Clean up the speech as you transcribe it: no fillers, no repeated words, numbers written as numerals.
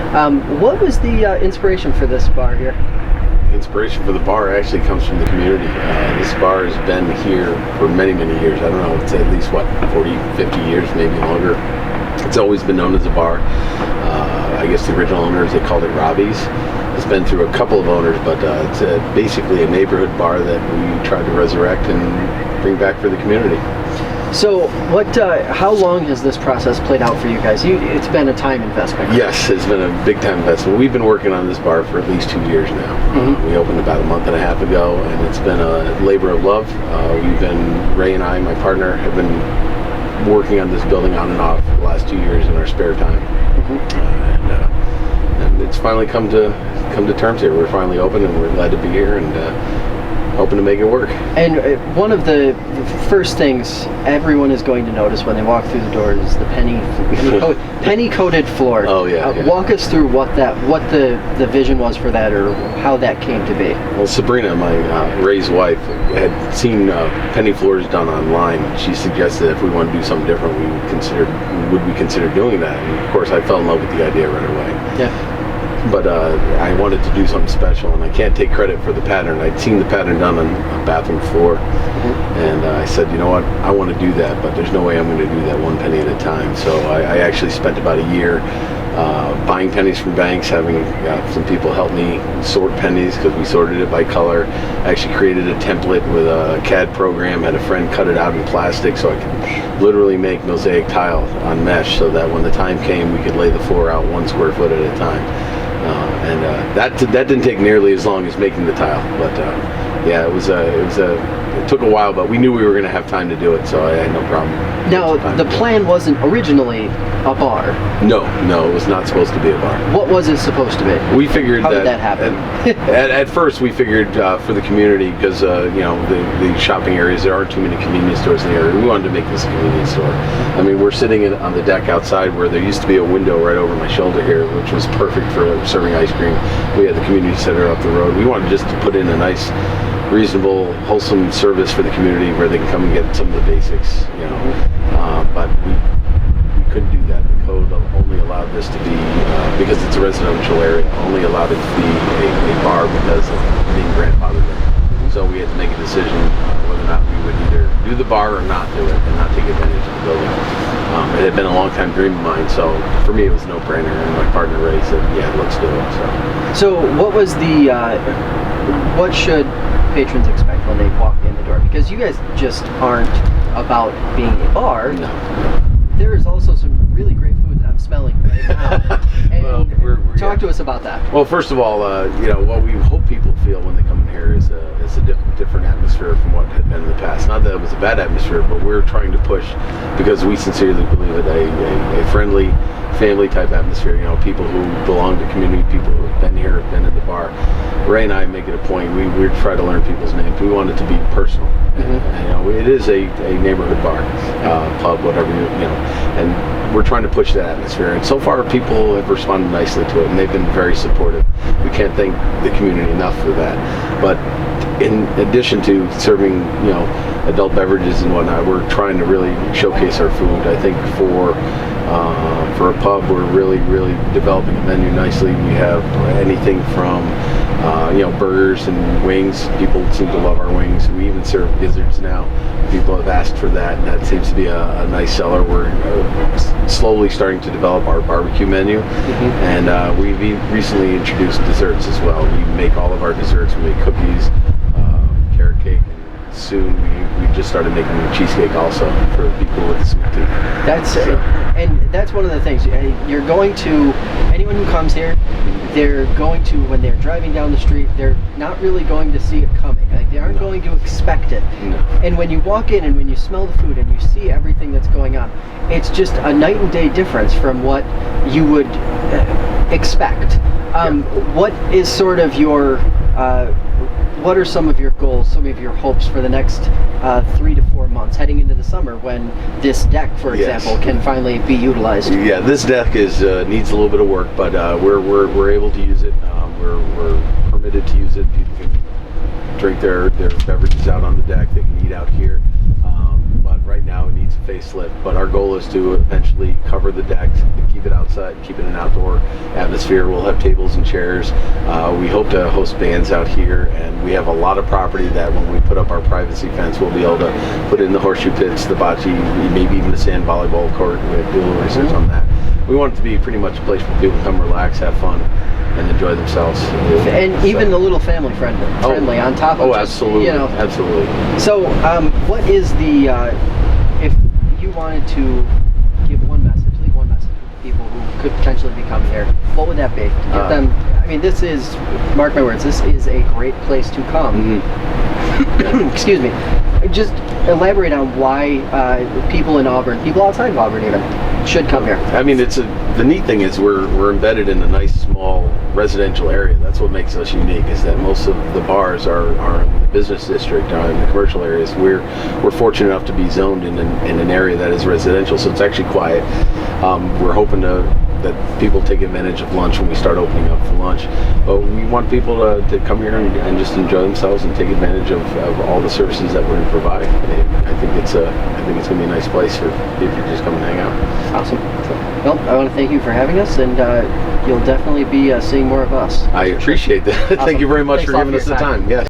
What was the inspiration for this bar here? Inspiration for the bar actually comes from the community. This bar has been here for many, many years. I don't know, it's at least, 40, 50 years, maybe longer. It's always been known as a bar. I guess the original owners, they called it Robbie's. It's been through a couple of owners, but it's basically a neighborhood bar that we tried to resurrect and bring back for the community. So, how long has this process played out for you guys? It's been a time investment. Yes, it's been a big time investment. We've been working on this bar for at least 2 years now. We opened about a month and a half ago, and it's been a labor of love. Ray and I, my partner, have been working on this building on and off the last 2 years in our spare time. And it's finally come to terms here. We're finally open, and we're glad to be here, and hoping to make it work. And one of the first things everyone is going to notice when they walk through the door is the penny coated floor. Oh yeah, Walk us through what the vision was for that, or how that came to be. Well, Sabrina, my Ray's wife, had seen penny floors done online. She suggested if we wanted to do something different, would we consider doing that? And of course, I fell in love with the idea right away. Yeah. But I wanted to do something special, and I can't take credit for the pattern. I'd seen the pattern done on a bathroom floor, and I said, you know what, I want to do that, but there's no way I'm going to do that one penny at a time. So I actually spent about a year buying pennies from banks, having some people help me sort pennies, because we sorted it by color. I actually created a template with a CAD program, had a friend cut it out in plastic so I could literally make mosaic tile on mesh, so that when the time came, we could lay the floor out 1 square foot at a time. That didn't take nearly as long as making the tile, but yeah, it took a while, but we knew we were going to have time to do it, so I had no problem. Now, the plan wasn't originally a bar. No, it was not supposed to be a bar. What was it supposed to be? We figured How did that happen? At first, we figured for the community, because the shopping areas, there aren't too many convenience stores in the area. We wanted to make this a convenience store. I mean, we're sitting on the deck outside where there used to be a window right over my shoulder here, which was perfect for serving ice cream. We had the community center up the road. We wanted just to put in a nice, reasonable, wholesome service for the community where they can come and get some of the basics, but we couldn't do that. The code only allowed this to be, because it's a residential area, only allowed it to be a bar because of being grandfathered in. So we had to make a decision whether or not we would either do the bar or not do it, and not take advantage of the building. It had been a long time dream of mine, so for me it was no brainer, and my partner Ray said, yeah, let's do it. So what was what should patrons expect when they walk in the door? Because you guys just aren't about being a bar. No. There is also some really great food that I'm smelling right now. And well, talk to us about that. Well, first of all, what we hope people feel when they come in here is a different atmosphere from what had been in the past. Not that it was a bad atmosphere, but we're trying to push, because we sincerely believe it, a friendly, family type atmosphere. People who belong to community, people who have been here, have been at the bar. Ray and I make it a point. We try to learn people's names. We want it to be personal. And, it is a neighborhood bar, pub, whatever and we're trying to push that atmosphere. And so far, people have responded nicely to it, and they've been very supportive. We can't thank the community enough for that. But in addition to serving, adult beverages and whatnot, we're trying to really showcase our food. I think for a pub, we're really developing a menu nicely. We have anything from burgers and wings. People seem to love our wings. We even serve gizzards now. People have asked for that, and that seems to be a nice seller. We're slowly starting to develop our barbecue menu, and we've recently introduced desserts as well. We make all of our desserts. We make cookies, carrot cake, and soon we just started making cheesecake also for people with sweet tooth. And that's one of the things. You're going to, anyone who comes here, they're going to, when they're driving down the street, they're not really going to see it coming. Like, they aren't going to expect it. No. And when you walk in and when you smell the food and you see everything that's going on, it's just a night and day difference from what you would expect. What is sort of your, what are some of your goals, some of your hopes for the next 3 to 4 months heading into the summer when this deck, for example, can finally be utilized? Yeah, this deck needs a little bit of work, but we're able to use it. We're permitted to use it. People can drink their beverages out on the deck. They can eat out here. But right now it needs a facelift, but our goal is to eventually cover the deck, keep it outside, keep it an outdoor atmosphere. We'll have tables and chairs. We hope to host bands out here, and we have a lot of property that when we put up our privacy fence, we'll be able to put in the horseshoe pits, the bocce, maybe even the sand volleyball court. We have doing research on that. We want it to be pretty much a place where people come relax, have fun, and enjoy themselves. And even a little family friendly on top of just, absolutely, you know. absolutely. So, what is the, if you wanted to give one message, leave one message to people who could potentially be coming here, what would that be? To give them, I mean, this is, mark my words, this is a great place to come. Excuse me. Just elaborate on why people in Auburn, people outside of Auburn even, should come here. I mean, the neat thing is we're embedded in a nice small residential area. That's what makes us unique, is that most of the bars are in the business district, are in the commercial areas. We're fortunate enough to be zoned in an area that is residential, so it's actually quiet. We're hoping that people take advantage of lunch when we start opening up for lunch. But we want people to come here and just enjoy themselves and take advantage of all the services that we're going to provide. I think it's going to be a nice place for people to just come and hang out. Awesome. Well, I want to thank you for having us, and you'll definitely be seeing more of us. I appreciate that. Awesome. Thank you very much Thanks for a lot giving us your the time. Yes.